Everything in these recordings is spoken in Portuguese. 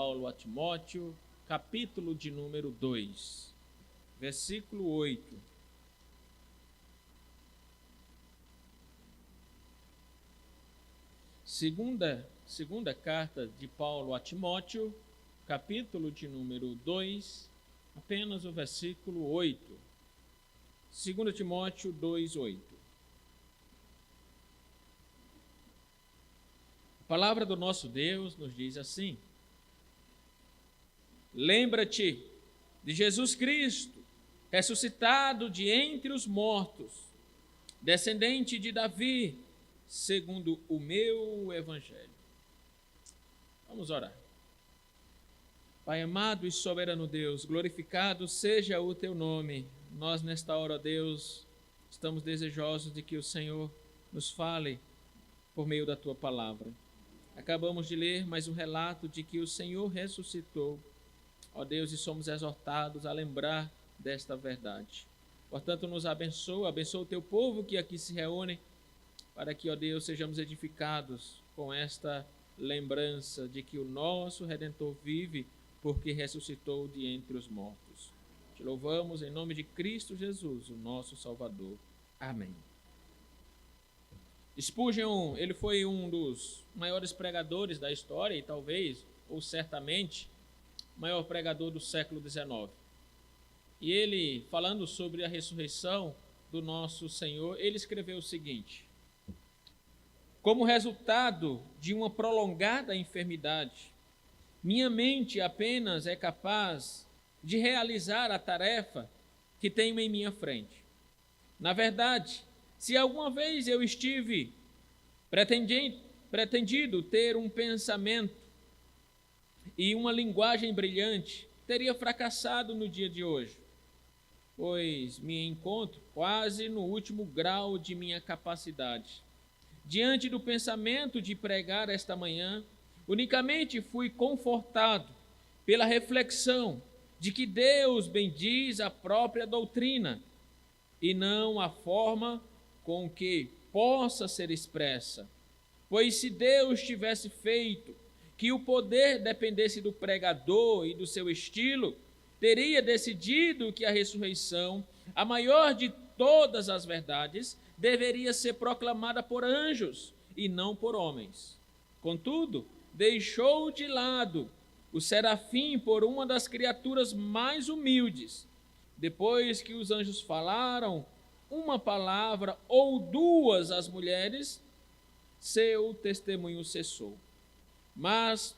Paulo a Timóteo, capítulo de número 2, versículo 8. Segunda carta de Paulo a Timóteo, capítulo de número 2, apenas o versículo 8. 2 Timóteo 2, 8. A palavra do nosso Deus nos diz assim: lembra-te de Jesus Cristo, ressuscitado de entre os mortos, descendente de Davi, segundo o meu evangelho. Vamos orar. Pai amado e soberano Deus, glorificado seja o teu nome. Nós nesta hora, ó Deus, estamos desejosos de que o Senhor nos fale por meio da tua palavra. Acabamos de ler mais um relato de que o Senhor ressuscitou, ó Deus, e somos exortados a lembrar desta verdade. Portanto, nos abençoa o teu povo que aqui se reúne, para que, ó Deus, sejamos edificados com esta lembrança de que o nosso Redentor vive, porque ressuscitou de entre os mortos. Te louvamos em nome de Cristo Jesus, o nosso Salvador. Amém. Spurgeon, ele foi um dos maiores pregadores da história e talvez, ou certamente, o maior pregador do século XIX. E ele, falando sobre a ressurreição do nosso Senhor, ele escreveu o seguinte: como resultado de uma prolongada enfermidade, minha mente apenas é capaz de realizar a tarefa que tenho em minha frente. Na verdade, se alguma vez eu estive pretendido ter um pensamento e uma linguagem brilhante, teria fracassado no dia de hoje, pois me encontro quase no último grau de minha capacidade. Diante do pensamento de pregar esta manhã, unicamente fui confortado pela reflexão de que Deus bendiz a própria doutrina e não a forma com que possa ser expressa. Pois se Deus tivesse feito que o poder dependesse do pregador e do seu estilo, teria decidido que a ressurreição, a maior de todas as verdades, deveria ser proclamada por anjos e não por homens. Contudo, deixou de lado o serafim por uma das criaturas mais humildes. Depois que os anjos falaram uma palavra ou duas às mulheres, seu testemunho cessou. Mas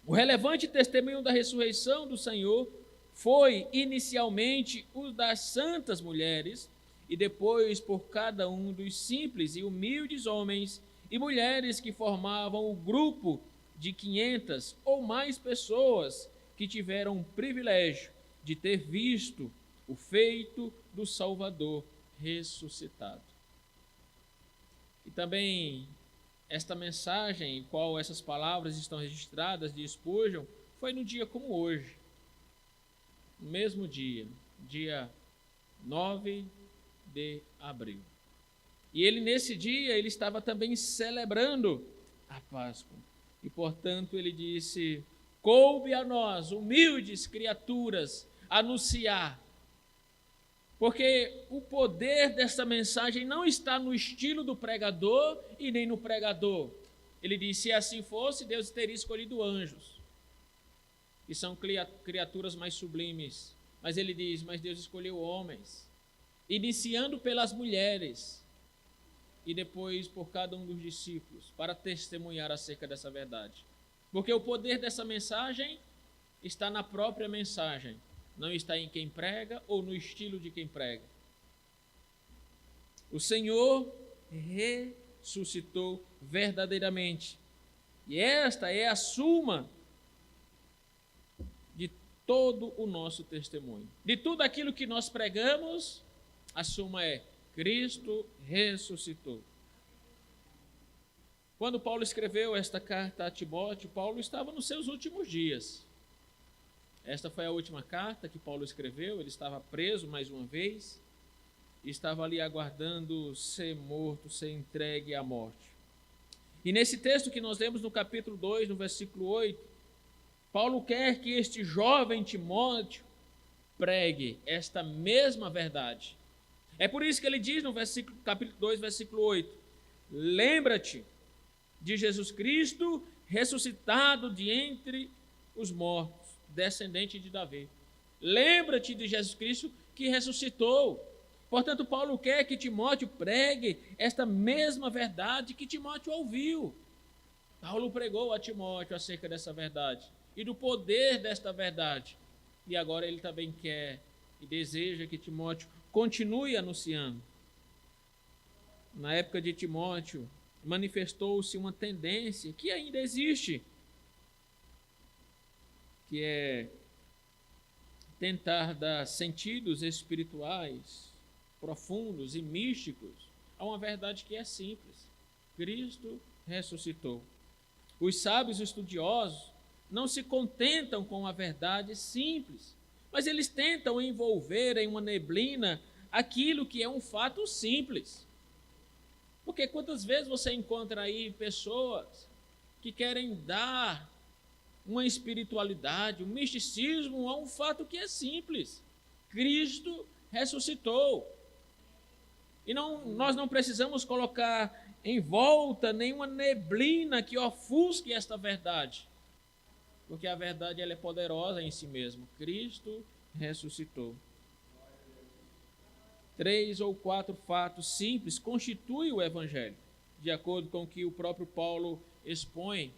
o relevante testemunho da ressurreição do Senhor foi inicialmente o das santas mulheres e depois por cada um dos simples e humildes homens e mulheres que formavam o grupo de 500 ou mais pessoas que tiveram o privilégio de ter visto o feito do Salvador ressuscitado. E também esta mensagem, em qual essas palavras estão registradas de Spurgeon, foi no dia como hoje, no mesmo dia 9 de abril. E ele, nesse dia, ele estava também celebrando a Páscoa. E, portanto, ele disse: coube a nós, humildes criaturas, anunciar. Porque o poder dessa mensagem não está no estilo do pregador e nem no pregador. Ele disse: se assim fosse, Deus teria escolhido anjos, que são criaturas mais sublimes. Mas ele diz: mas Deus escolheu homens, iniciando pelas mulheres e depois por cada um dos discípulos, para testemunhar acerca dessa verdade. Porque o poder dessa mensagem está na própria mensagem, não está em quem prega ou no estilo de quem prega. O Senhor ressuscitou verdadeiramente. E esta é a suma de todo o nosso testemunho. De tudo aquilo que nós pregamos, a suma é: Cristo ressuscitou. Quando Paulo escreveu esta carta a Timóteo, Paulo estava nos seus últimos dias. Esta foi a última carta que Paulo escreveu. Ele estava preso mais uma vez e estava ali aguardando ser morto, ser entregue à morte. E nesse texto que nós lemos no capítulo 2, no versículo 8, Paulo quer que este jovem Timóteo pregue esta mesma verdade. É por isso que ele diz no capítulo 2, versículo 8: lembra-te de Jesus Cristo ressuscitado de entre os mortos, descendente de Davi. Lembra-te de Jesus Cristo que ressuscitou. Portanto, Paulo quer que Timóteo pregue esta mesma verdade que Timóteo ouviu. Paulo pregou a Timóteo acerca dessa verdade e do poder desta verdade. E agora ele também quer e deseja que Timóteo continue anunciando. Na época de Timóteo, manifestou-se uma tendência que ainda existe, que é tentar dar sentidos espirituais profundos e místicos a uma verdade que é simples: Cristo ressuscitou. Os sábios estudiosos não se contentam com a verdade simples, mas eles tentam envolver em uma neblina aquilo que é um fato simples. Porque quantas vezes você encontra aí pessoas que querem dar uma espiritualidade, um misticismo a um fato que é simples: Cristo ressuscitou. E nós não precisamos colocar em volta nenhuma neblina que ofusque esta verdade, porque a verdade ela é poderosa em si mesma: Cristo ressuscitou. 3 ou 4 fatos simples constituem o Evangelho, de acordo com o que o próprio Paulo expõe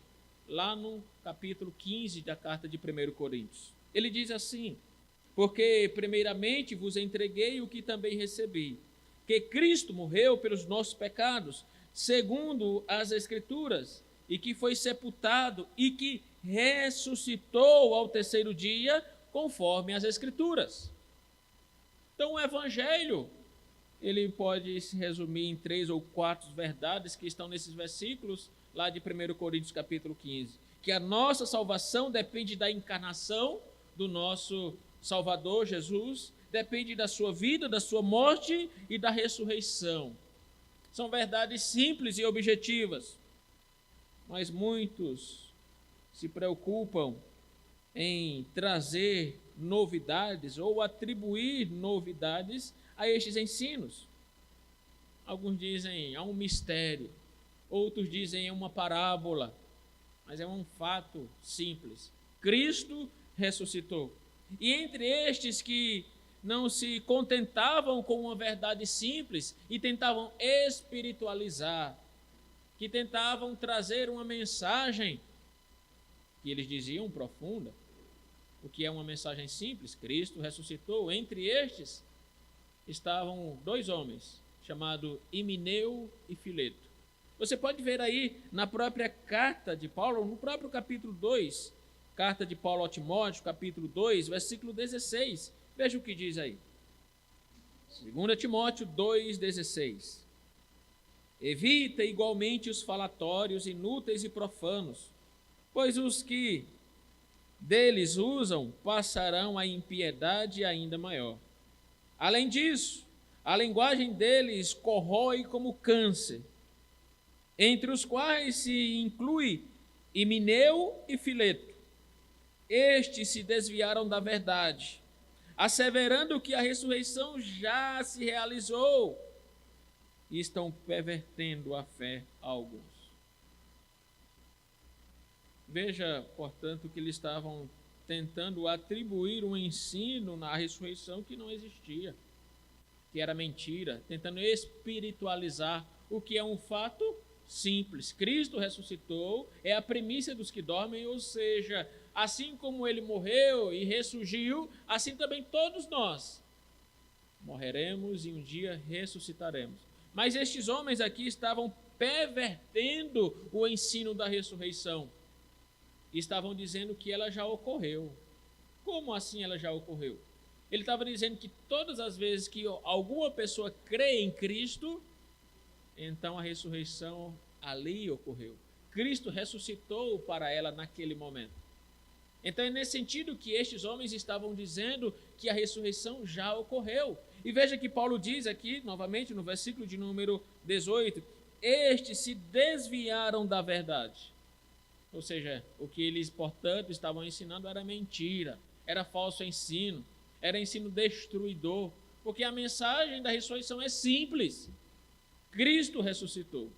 lá no capítulo 15 da carta de 1 Coríntios. Ele diz assim: porque primeiramente vos entreguei o que também recebi, que Cristo morreu pelos nossos pecados, segundo as Escrituras, e que foi sepultado e que ressuscitou ao terceiro dia, conforme as Escrituras. Então o Evangelho, ele pode se resumir em 3 ou 4 verdades que estão nesses versículos lá de 1 Coríntios capítulo 15. Que a nossa salvação depende da encarnação do nosso Salvador Jesus, depende da sua vida, da sua morte e da ressurreição. São verdades simples e objetivas, mas muitos se preocupam em trazer novidades ou atribuir novidades a estes ensinos. Alguns dizem é um mistério, outros dizem é uma parábola, mas é um fato simples: Cristo ressuscitou. E entre estes que não se contentavam com uma verdade simples e tentavam espiritualizar, que tentavam trazer uma mensagem que eles diziam profunda, o que é uma mensagem simples: Cristo ressuscitou. Entre estes estavam 2 homens, chamados Himeneu e Fileto. Você pode ver aí na própria carta de Paulo, no próprio capítulo 2, carta de Paulo a Timóteo, capítulo 2, versículo 16. Veja o que diz aí. 2 Timóteo 2,16. Evita igualmente os falatórios inúteis e profanos, pois os que deles usam passarão a impiedade ainda maior. Além disso, a linguagem deles corrói como câncer, entre os quais se inclui Himeneu e Fileto. Estes se desviaram da verdade, asseverando que a ressurreição já se realizou, e estão pervertendo a fé a alguns. Veja, portanto, que eles estavam tentando atribuir um ensino na ressurreição que não existia, que era mentira, tentando espiritualizar o que é um fato simples. Cristo ressuscitou, é a primícia dos que dormem, ou seja, assim como ele morreu e ressurgiu, assim também todos nós morreremos e um dia ressuscitaremos. Mas estes homens aqui estavam pervertendo o ensino da ressurreição. Estavam dizendo que ela já ocorreu. Como assim ela já ocorreu? Ele estava dizendo que todas as vezes que alguma pessoa crê em Cristo, então a ressurreição ali ocorreu. Cristo ressuscitou para ela naquele momento. Então é nesse sentido que estes homens estavam dizendo que a ressurreição já ocorreu. E veja que Paulo diz aqui, novamente, no versículo de número 18, estes se desviaram da verdade. Ou seja, o que eles, portanto, estavam ensinando era mentira, era falso ensino, era ensino destruidor, porque a mensagem da ressurreição é simples. Cristo ressuscitou,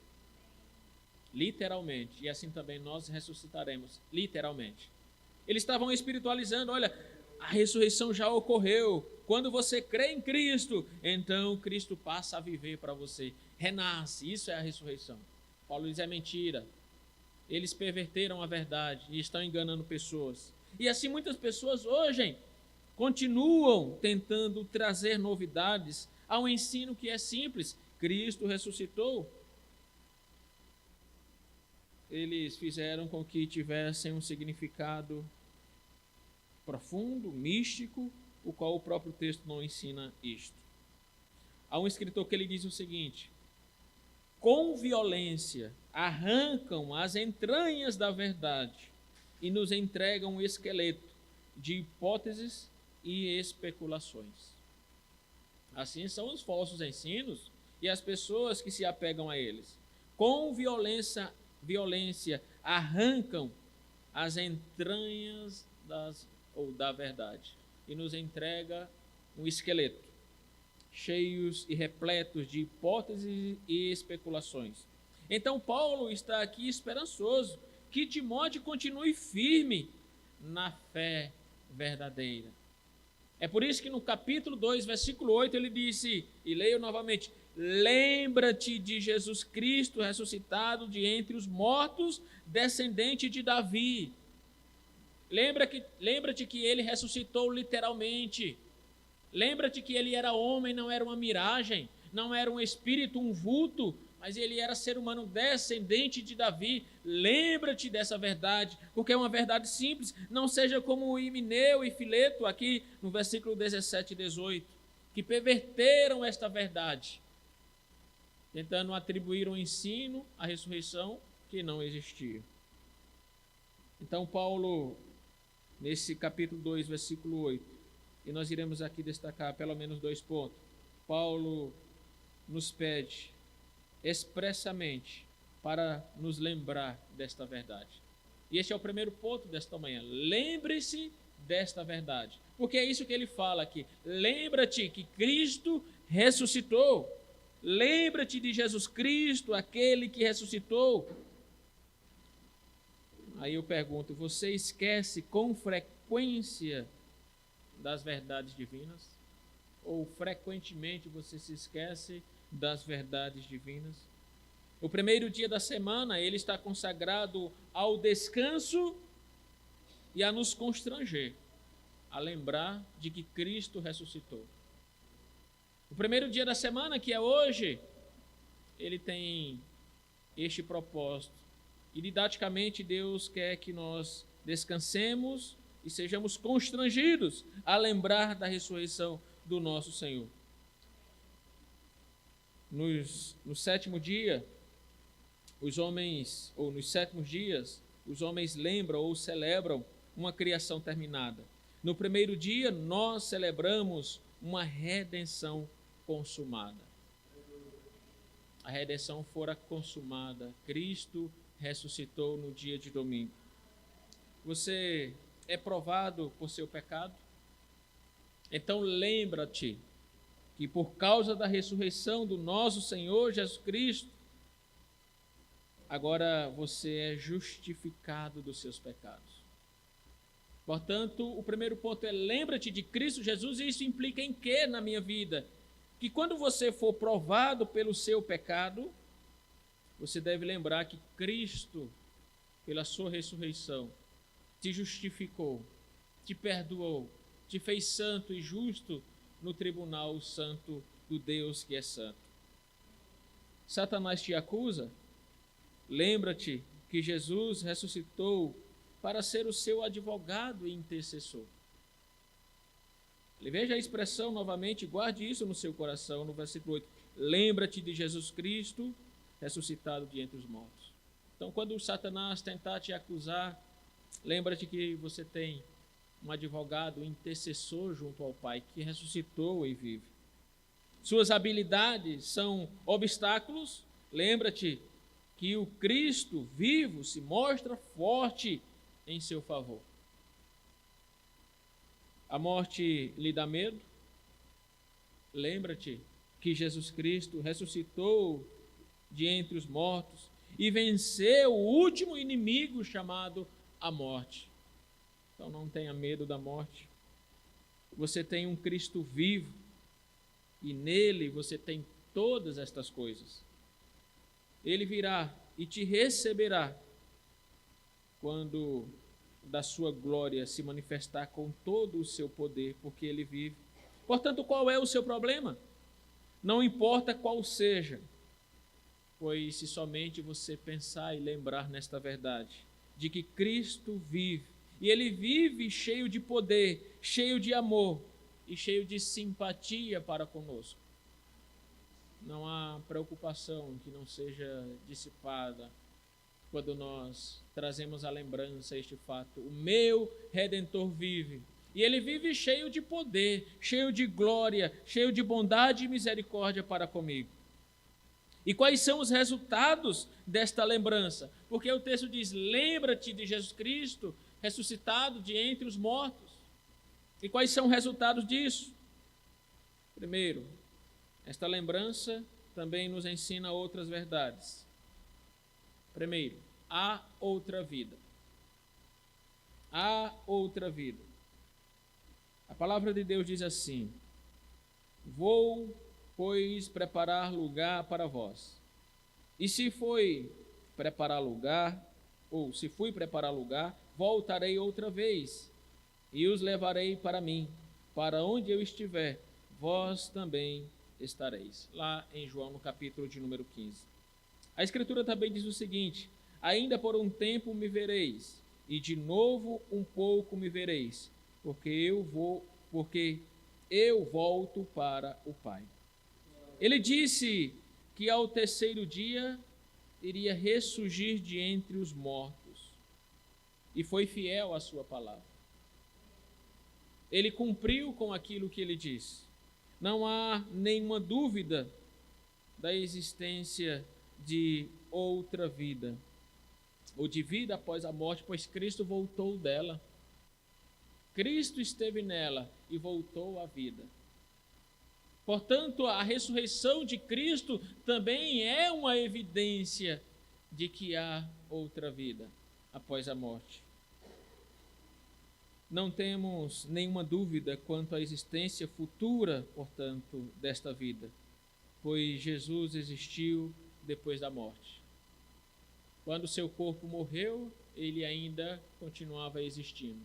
literalmente, e assim também nós ressuscitaremos, literalmente. Eles estavam espiritualizando, olha, a ressurreição já ocorreu. Quando você crê em Cristo, então Cristo passa a viver para você, renasce, isso é a ressurreição. Paulo diz, é mentira. Eles perverteram a verdade e estão enganando pessoas. E assim muitas pessoas hoje continuam tentando trazer novidades a um ensino que é simples. Cristo ressuscitou. Eles fizeram com que tivessem um significado profundo, místico, o qual o próprio texto não ensina isto. Há um escritor que ele diz o seguinte: com violência arrancam as entranhas da verdade e nos entregam um esqueleto de hipóteses e especulações. Assim são os falsos ensinos e as pessoas que se apegam a eles. Com violência arrancam as entranhas da verdade e nos entrega um esqueleto, cheios e repletos de hipóteses e especulações. Então Paulo está aqui esperançoso que Timóteo continue firme na fé verdadeira. É por isso que no capítulo 2, versículo 8, ele disse, e leio novamente, lembra-te de Jesus Cristo ressuscitado de entre os mortos, descendente de Davi. Lembra-te que ele ressuscitou literalmente. Lembra-te que ele era homem, não era uma miragem, não era um espírito, um vulto, mas ele era ser humano descendente de Davi. Lembra-te dessa verdade, porque é uma verdade simples. Não seja como Himeneu e Fileto, aqui no versículo 17 e 18, que perverteram esta verdade, tentando atribuir um ensino à ressurreição que não existia. Então Paulo, nesse capítulo 2, versículo 8, e nós iremos aqui destacar pelo menos 2 pontos. Paulo nos pede expressamente para nos lembrar desta verdade. E este é o primeiro ponto desta manhã. Lembre-se desta verdade. Porque é isso que ele fala aqui. Lembra-te que Cristo ressuscitou. Lembra-te de Jesus Cristo, aquele que ressuscitou. Aí eu pergunto, você esquece com frequência das verdades divinas? Ou frequentemente você se esquece das verdades divinas? O primeiro dia da semana, ele está consagrado ao descanso e a nos constranger, a lembrar de que Cristo ressuscitou. O primeiro dia da semana, que é hoje, ele tem este propósito. E didaticamente Deus quer que nós descansemos e sejamos constrangidos a lembrar da ressurreição do nosso Senhor. No sétimo dia, nos sétimos dias, os homens lembram ou celebram uma criação terminada. No primeiro dia, nós celebramos uma redenção consumada. A redenção fora consumada. Cristo ressuscitou no dia de domingo. Você é provado por seu pecado? Então lembra-te que por causa da ressurreição do nosso Senhor Jesus Cristo, agora você é justificado dos seus pecados. Portanto, o primeiro ponto é lembra-te de Cristo Jesus, e isso implica em quê na minha vida? Que quando você for provado pelo seu pecado, você deve lembrar que Cristo, pela sua ressurreição, te justificou, te perdoou, te fez santo e justo no tribunal santo do Deus que é santo. Satanás te acusa? Lembra-te que Jesus ressuscitou para ser o seu advogado e intercessor. Veja a expressão novamente, guarde isso no seu coração, no versículo 8. Lembra-te de Jesus Cristo, ressuscitado de entre os mortos. Então, quando o Satanás tentar te acusar, lembra-te que você tem um advogado, um intercessor junto ao Pai, que ressuscitou e vive. Suas habilidades são obstáculos? Lembra-te que o Cristo vivo se mostra forte em seu favor. A morte lhe dá medo? Lembra-te que Jesus Cristo ressuscitou de entre os mortos e venceu o último inimigo chamado a morte. Então não tenha medo da morte. Você tem um Cristo vivo e nele você tem todas estas coisas. Ele virá e te receberá quando da sua glória se manifestar com todo o seu poder, porque ele vive. Portanto, qual é o seu problema? Não importa qual seja, pois se somente você pensar e lembrar nesta verdade, de que Cristo vive, e ele vive cheio de poder, cheio de amor e cheio de simpatia para conosco. Não há preocupação que não seja dissipada quando nós trazemos à lembrança este fato. O meu Redentor vive. E ele vive cheio de poder, cheio de glória, cheio de bondade e misericórdia para comigo. E quais são os resultados desta lembrança? Porque o texto diz: lembra-te de Jesus Cristo ressuscitado de entre os mortos. E quais são os resultados disso? Primeiro, esta lembrança também nos ensina outras verdades. Primeiro, há outra vida. Há outra vida. A palavra de Deus diz assim: vou, pois, preparar lugar para vós. E se fui preparar lugar, voltarei outra vez e os levarei para mim, para onde eu estiver, vós também estareis. Lá em João, no capítulo de número 15. A Escritura também diz o seguinte: ainda por um tempo me vereis, e de novo um pouco me vereis, porque eu volto para o Pai. Ele disse que ao terceiro dia iria ressurgir de entre os mortos, e foi fiel à sua palavra. Ele cumpriu com aquilo que ele disse. Não há nenhuma dúvida da existência de outra vida, ou de vida após a morte, pois Cristo voltou dela. Cristo esteve nela e voltou à vida. Portanto, a ressurreição de Cristo também é uma evidência de que há outra vida após a morte. Não temos nenhuma dúvida quanto à existência futura, portanto, desta vida, pois Jesus existiu depois da morte. Quando seu corpo morreu, ele ainda continuava existindo,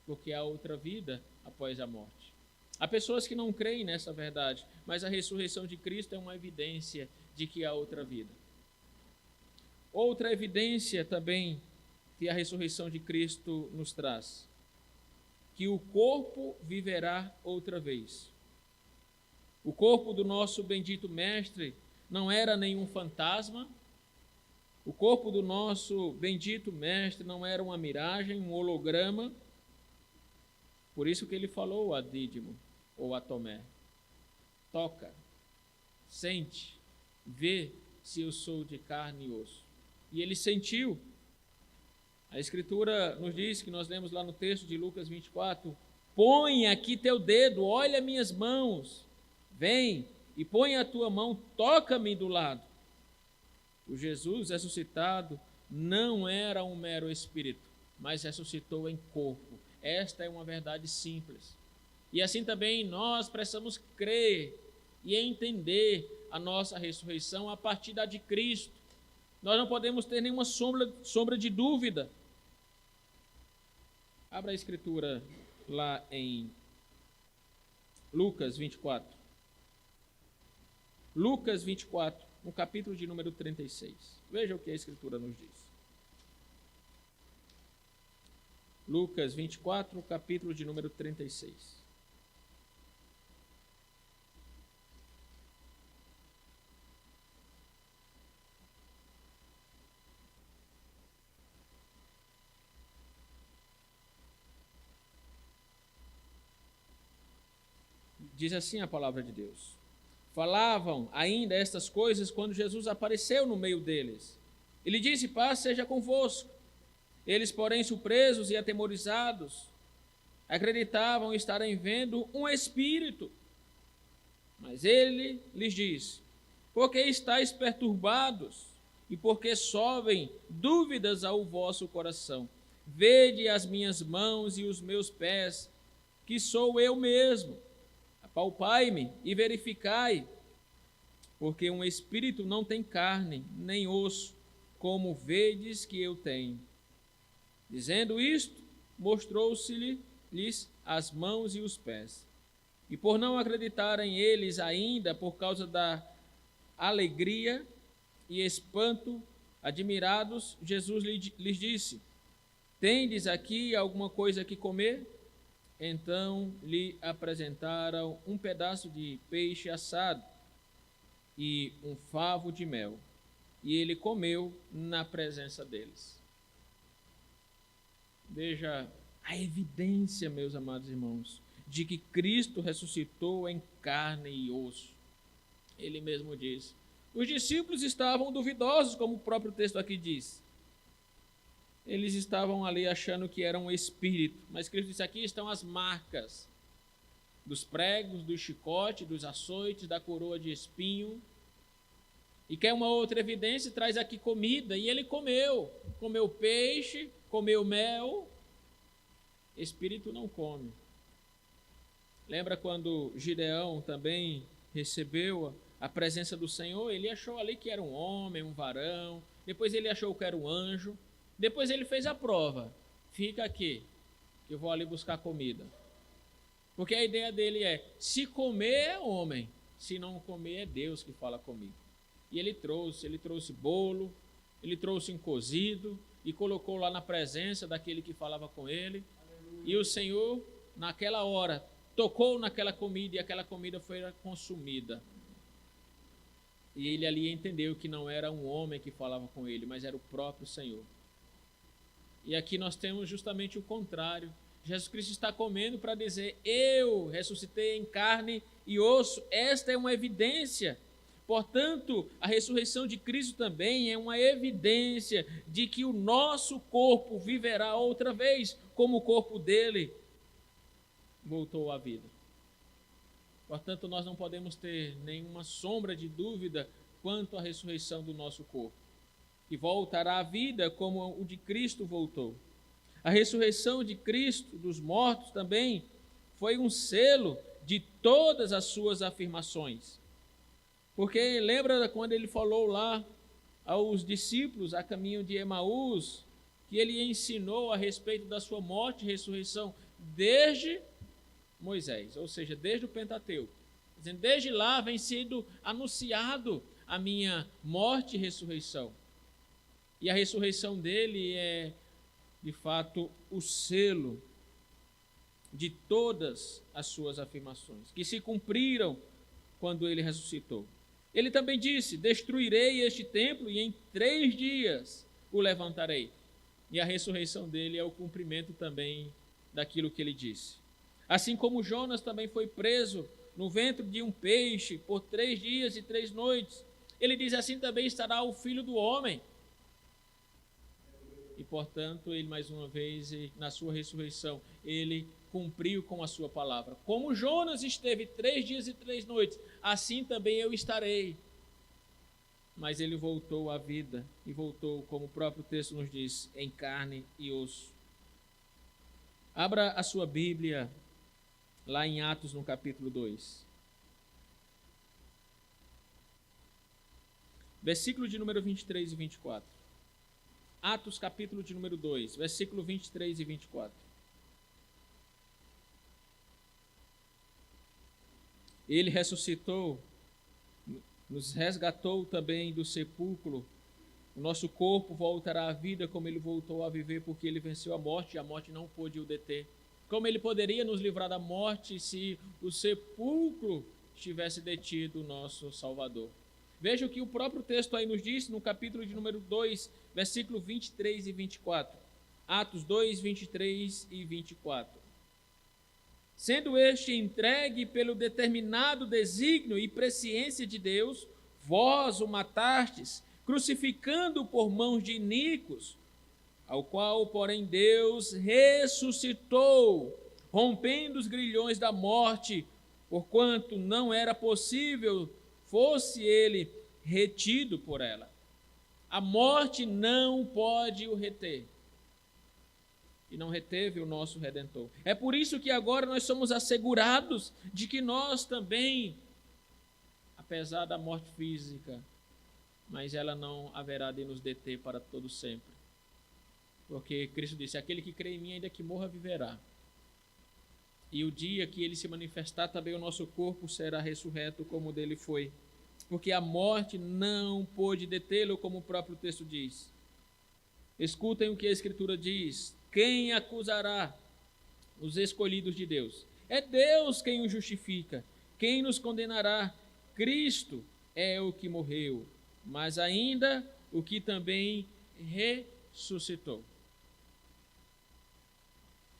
porque há outra vida após a morte. Há pessoas que não creem nessa verdade, mas a ressurreição de Cristo é uma evidência de que há outra vida. Outra evidência também que a ressurreição de Cristo nos traz: que o corpo viverá outra vez. O corpo do nosso bendito Mestre não era nenhum fantasma. O corpo do nosso bendito Mestre não era uma miragem, um holograma. Por isso que ele falou a Dídimo ou a Tomé: toca, sente, vê se eu sou de carne e osso. E ele sentiu. A Escritura nos diz, que nós lemos lá no texto de Lucas 24: põe aqui teu dedo, olha minhas mãos, vem e põe a tua mão, toca-me do lado. O Jesus ressuscitado não era um mero espírito, mas ressuscitou em corpo. Esta é uma verdade simples. E assim também nós precisamos crer e entender a nossa ressurreição a partir da de Cristo. Nós não podemos ter nenhuma sombra de dúvida. Abra a Escritura lá em Lucas 24. Lucas 24, no capítulo de número 36. Veja o que a Escritura nos diz. Lucas 24, capítulo de número 36. Diz assim a palavra de Deus: falavam ainda estas coisas quando Jesus apareceu no meio deles, Ele disse: paz seja convosco. Eles, porém, surpresos e atemorizados, acreditavam estarem vendo um espírito. Mas ele lhes disse: por que estáis perturbados? E por que sobem dúvidas ao vosso coração? Vede as minhas mãos e os meus pés, que sou eu mesmo. Apalpai-me e verificai, porque um espírito não tem carne, nem osso, como vedes que eu tenho. Dizendo isto, mostrou-se-lhes as mãos e os pés. E por não acreditarem eles ainda, por causa da alegria e espanto, admirados, Jesus lhes disse: tendes aqui alguma coisa que comer? Então lhe apresentaram um pedaço de peixe assado e um favo de mel, e ele comeu na presença deles. Veja a evidência, meus amados irmãos, de que Cristo ressuscitou em carne e osso. Ele mesmo diz. Os discípulos estavam duvidosos, como o próprio texto aqui diz. Eles estavam ali achando que era um espírito, mas Cristo disse: aqui estão as marcas dos pregos, do chicote, dos açoites, da coroa de espinho. E quer uma outra evidência? Traz aqui comida. E ele comeu peixe, comeu mel. Espírito não come. Lembra quando Gideão também recebeu a presença do Senhor? Ele achou ali que era um homem, um varão. Depois ele achou que era um anjo. Depois ele fez a prova. Fica aqui, que eu vou ali buscar comida. Porque a ideia dele é: se comer é homem, se não comer é Deus que fala comigo. E ele trouxe bolo, ele trouxe um cozido e colocou lá na presença daquele que falava com ele. E o Senhor, naquela hora, tocou naquela comida e aquela comida foi consumida. E ele ali entendeu que não era um homem que falava com ele, mas era o próprio Senhor. E aqui nós temos justamente o contrário. Jesus Cristo está comendo para dizer: eu ressuscitei em carne e osso. Esta é uma evidência. Portanto, a ressurreição de Cristo também é uma evidência de que o nosso corpo viverá outra vez, como o corpo dele voltou à vida. Portanto, nós não podemos ter nenhuma sombra de dúvida quanto à ressurreição do nosso corpo, que voltará à vida como o de Cristo voltou. A ressurreição de Cristo dos mortos também foi um selo de todas as suas afirmações. Porque lembra quando ele falou lá aos discípulos a caminho de Emaús, que ele ensinou a respeito da sua morte e ressurreição desde Moisés, ou seja, desde o Pentateuco. Dizendo: desde lá vem sendo anunciado a minha morte e ressurreição. E a ressurreição dele é, de fato, o selo de todas as suas afirmações, que se cumpriram quando ele ressuscitou. Ele também disse: destruirei este templo e em 3 dias o levantarei. E a ressurreição dele é o cumprimento também daquilo que ele disse. Assim como Jonas também foi preso no ventre de um peixe por 3 dias e 3 noites, ele diz: assim também estará o Filho do Homem. E, portanto, ele mais uma vez, na sua ressurreição, ele cumpriu com a sua palavra. Como Jonas esteve 3 dias e 3 noites, assim também eu estarei. Mas ele voltou à vida, e voltou, como o próprio texto nos diz, em carne e osso. Abra a sua Bíblia lá em Atos, no capítulo 2. Versículo de número 23 e 24. Atos, capítulo de número 2, versículo 23 e 24. Ele ressuscitou, nos resgatou também do sepulcro. O nosso corpo voltará à vida como ele voltou a viver, porque ele venceu a morte e a morte não pôde o deter. Como ele poderia nos livrar da morte se o sepulcro tivesse detido o nosso Salvador? Veja o que o próprio texto aí nos diz no capítulo de número 2, versículo 23 e 24. Atos 2, 23 e 24. Sendo este entregue pelo determinado desígnio e presciência de Deus, vós o matastes, crucificando por mãos de iníquos, ao qual, porém, Deus ressuscitou, rompendo os grilhões da morte, porquanto não era possível fosse ele retido por ela. A morte não pode o reter. E não reteve o nosso Redentor. É por isso que agora nós somos assegurados de que nós também, apesar da morte física, mas ela não haverá de nos deter para todo sempre. Porque Cristo disse, aquele que crê em mim, ainda que morra, viverá. E o dia que ele se manifestar, também o nosso corpo será ressurreto como o dele foi. Porque a morte não pôde detê-lo, como o próprio texto diz. Escutem o que a Escritura diz. Quem acusará os escolhidos de Deus? É Deus quem os justifica. Quem nos condenará? Cristo é o que morreu, mas ainda o que também ressuscitou.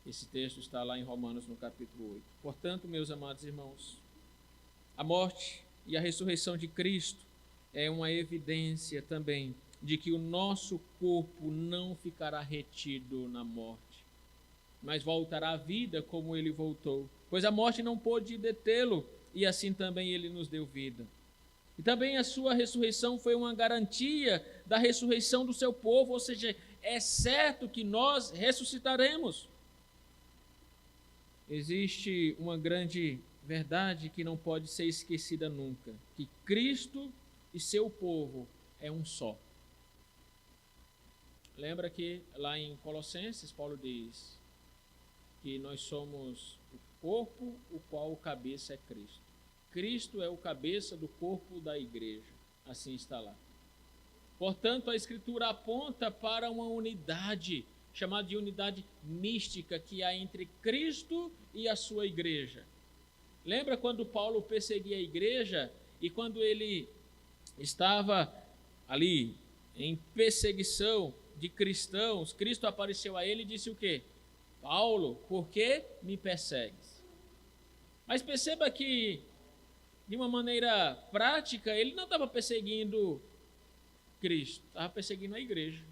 Esse texto está lá em Romanos, no capítulo 8. Portanto, meus amados irmãos, a morte e a ressurreição de Cristo é uma evidência também de que o nosso corpo não ficará retido na morte, mas voltará à vida como ele voltou, pois a morte não pôde detê-lo, e assim também ele nos deu vida. E também a sua ressurreição foi uma garantia da ressurreição do seu povo, ou seja, é certo que nós ressuscitaremos. Existe uma grande verdade que não pode ser esquecida nunca, que Cristo e seu povo é um só. Lembra que lá em Colossenses, Paulo diz que nós somos o corpo, o qual o cabeça é Cristo. Cristo é o cabeça do corpo da igreja, assim está lá. Portanto, a Escritura aponta para uma unidade, chamada de unidade mística, que há entre Cristo e a sua igreja. Lembra quando Paulo perseguia a igreja e quando ele estava ali em perseguição de cristãos, Cristo apareceu a ele e disse o quê? Paulo, por que me persegues? Mas perceba que, de uma maneira prática, ele não estava perseguindo Cristo, estava perseguindo a igreja.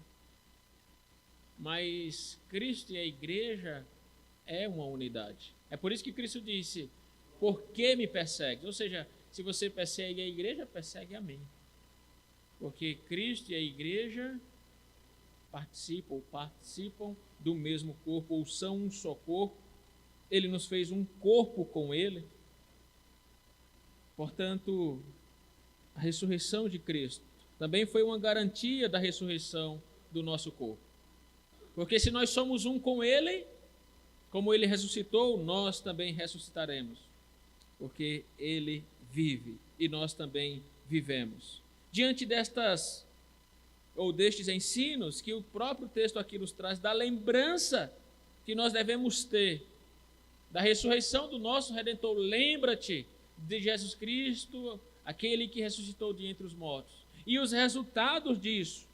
Mas Cristo e a igreja é uma unidade. É por isso que Cristo disse, por que me persegues? Ou seja, se você persegue a igreja, persegue a mim. Porque Cristo e a igreja participam do mesmo corpo, ou são um só corpo. Ele nos fez um corpo com ele. Portanto, a ressurreição de Cristo também foi uma garantia da ressurreição do nosso corpo. Porque se nós somos um com ele, como ele ressuscitou, nós também ressuscitaremos. Porque ele vive e nós também vivemos. Diante destes ensinos que o próprio texto aqui nos traz, da lembrança que nós devemos ter da ressurreição do nosso Redentor, lembra-te de Jesus Cristo, aquele que ressuscitou de entre os mortos. E os resultados disso,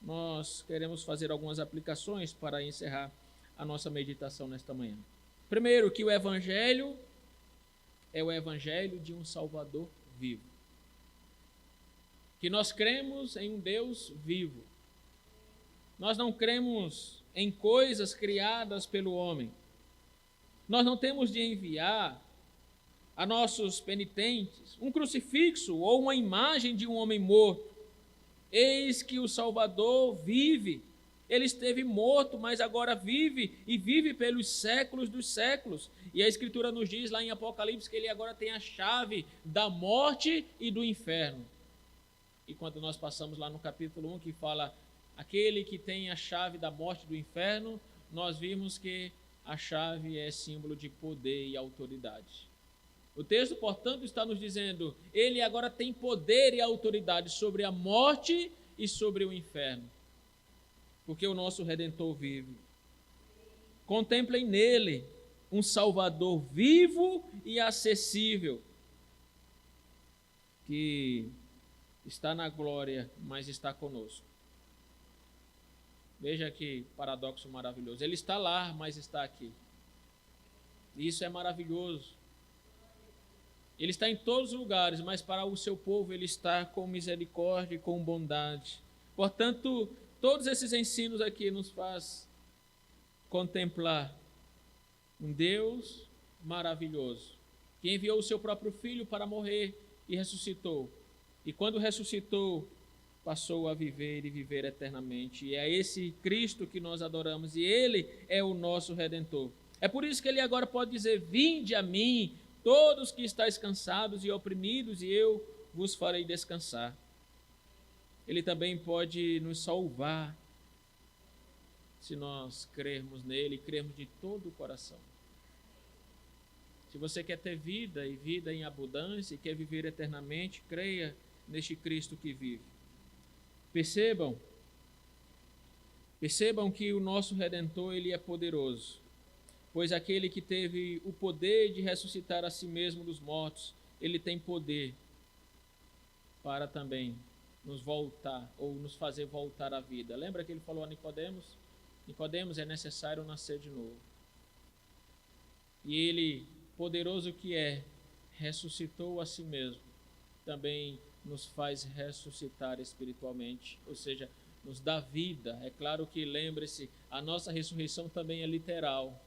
nós queremos fazer algumas aplicações para encerrar a nossa meditação nesta manhã. Primeiro, que o Evangelho é o Evangelho de um Salvador vivo. Que nós cremos em um Deus vivo. Nós não cremos em coisas criadas pelo homem. Nós não temos de enviar a nossos penitentes um crucifixo ou uma imagem de um homem morto. Eis que o Salvador vive. Ele esteve morto, mas agora vive e vive pelos séculos dos séculos. E a Escritura nos diz lá em Apocalipse que ele agora tem a chave da morte e do inferno. E quando nós passamos lá no capítulo 1, que fala aquele que tem a chave da morte e do inferno, nós vimos que a chave é símbolo de poder e autoridade. O texto, portanto, está nos dizendo, ele agora tem poder e autoridade sobre a morte e sobre o inferno. Porque o nosso Redentor vive. Contemplem nele um Salvador vivo e acessível, que está na glória, mas está conosco. Veja que paradoxo maravilhoso. Ele está lá, mas está aqui. Isso é maravilhoso. Ele está em todos os lugares, mas para o seu povo ele está com misericórdia e com bondade. Portanto, todos esses ensinos aqui nos faz contemplar um Deus maravilhoso, que enviou o seu próprio Filho para morrer e ressuscitou. E quando ressuscitou, passou a viver e viver eternamente. E é esse Cristo que nós adoramos, e Ele é o nosso Redentor. É por isso que Ele agora pode dizer: vinde a mim, todos que estáis cansados e oprimidos, e eu vos farei descansar. Ele também pode nos salvar, se nós crermos nele, crermos de todo o coração. Se você quer ter vida e vida em abundância e quer viver eternamente, creia neste Cristo que vive. Percebam que o nosso Redentor, ele é poderoso, pois aquele que teve o poder de ressuscitar a si mesmo dos mortos, ele tem poder para também nos voltar ou nos fazer voltar à vida. Lembra que ele falou a Nicodemos? Nicodemos, é necessário nascer de novo. E ele, poderoso que é, ressuscitou a si mesmo, também nos faz ressuscitar espiritualmente, ou seja, nos dá vida. É claro que, lembre-se, a nossa ressurreição também é literal,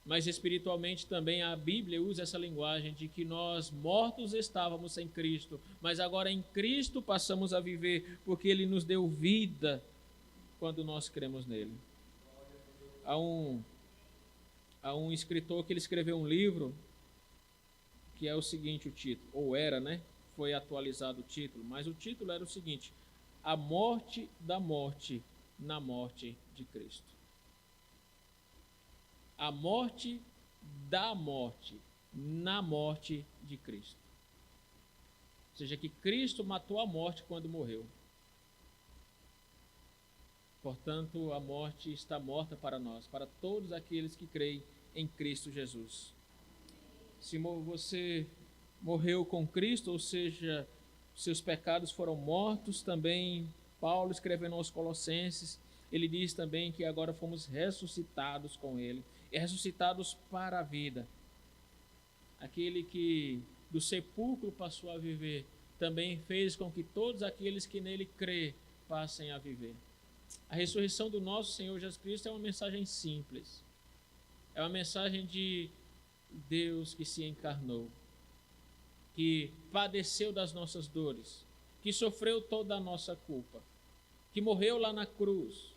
mas espiritualmente também a Bíblia usa essa linguagem de que nós mortos estávamos sem Cristo, mas agora em Cristo passamos a viver, porque Ele nos deu vida quando nós cremos nele. Há um escritor que ele escreveu um livro que é o seguinte, o título, ou era, né? Foi atualizado o título, mas o título era o seguinte: A Morte da Morte na Morte de Cristo. A morte da morte na morte de Cristo. Ou seja, que Cristo matou a morte quando morreu. Portanto, a morte está morta para nós, para todos aqueles que creem em Cristo Jesus. Se você morreu com Cristo, ou seja, seus pecados foram mortos, também Paulo, escrevendo aos Colossenses, ele diz também que agora fomos ressuscitados com ele, e ressuscitados para a vida. Aquele que do sepulcro passou a viver, também fez com que todos aqueles que nele crê passem a viver. A ressurreição do nosso Senhor Jesus Cristo é uma mensagem simples. É uma mensagem de Deus que se encarnou, que padeceu das nossas dores, que sofreu toda a nossa culpa, que morreu lá na cruz,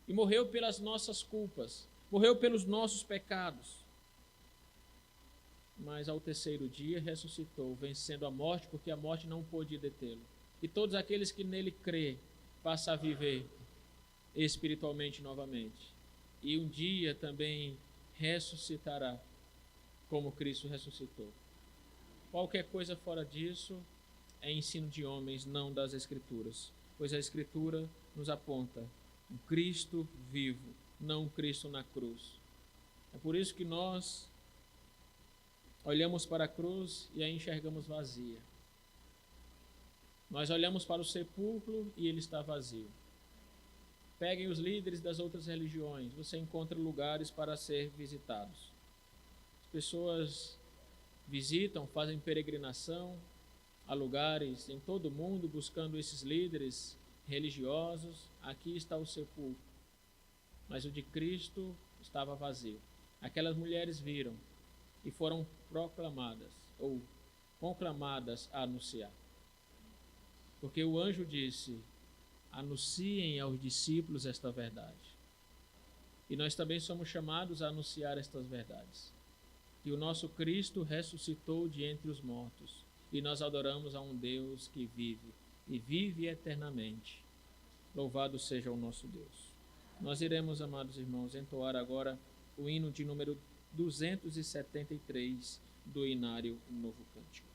e morreu pelas nossas culpas, morreu pelos nossos pecados, mas ao terceiro dia ressuscitou, vencendo a morte, porque a morte não pôde detê-lo. E todos aqueles que nele crê passam a viver espiritualmente novamente. E um dia também ressuscitará, como Cristo ressuscitou. Qualquer coisa fora disso é ensino de homens, não das Escrituras, pois a Escritura nos aponta um Cristo vivo, não um Cristo na cruz. É por isso que nós olhamos para a cruz e a enxergamos vazia. Nós olhamos para o sepulcro e ele está vazio. Peguem os líderes das outras religiões, você encontra lugares para ser visitados. As pessoas visitam, fazem peregrinação a lugares em todo o mundo buscando esses líderes religiosos. Aqui está o sepulcro, mas o de Cristo estava vazio. Aquelas mulheres viram e foram proclamadas ou conclamadas a anunciar, porque o anjo disse: anunciem aos discípulos esta verdade. E nós também somos chamados a anunciar estas verdades, que o nosso Cristo ressuscitou de entre os mortos, e nós adoramos a um Deus que vive e vive eternamente. Louvado seja o nosso Deus. Nós iremos, amados irmãos, entoar agora o hino de número 273 do Inário Novo Cântico.